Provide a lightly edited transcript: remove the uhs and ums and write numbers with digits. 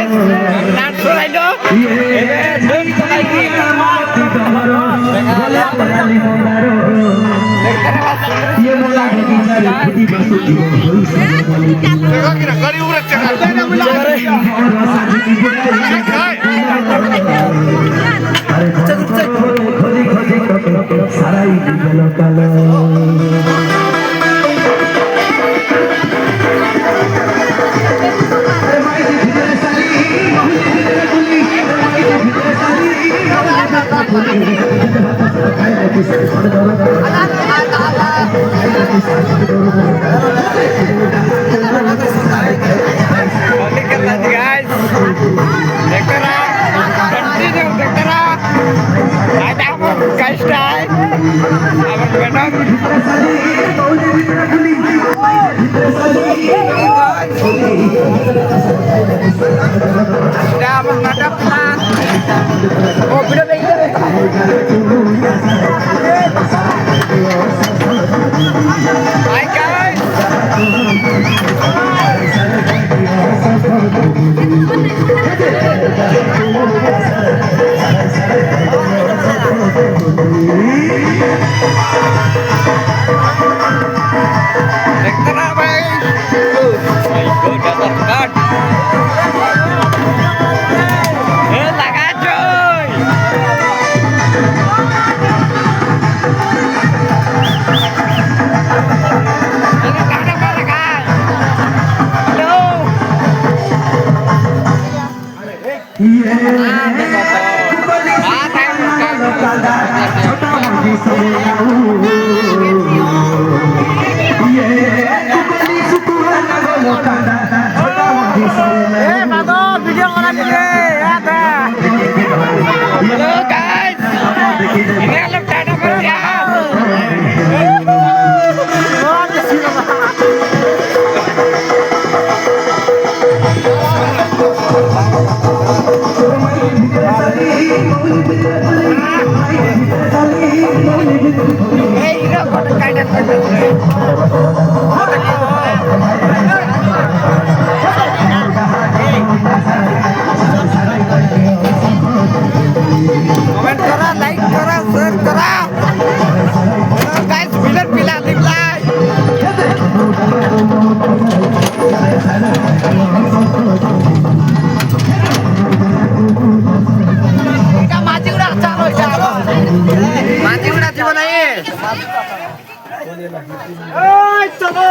guys, naik sulai dong. Guys, देखते रहा, continue देखते रहा, आज आप कष्ट आए, अब बेटा, आप नाटक प्लान, ओ वीडियो देखते रहे, हाय गाइस देखते रहा भाई लगा जोई video orang ini ada. Halo guys, ini alam dana bersiap. Hey, ini apa kaitan? Comment करा, लाइक करा, शेयर करा, गाइस विनर पिला दिखलाई का माजी उड़ा चालो चालो माजी उड़ा जीवन है ओए चलो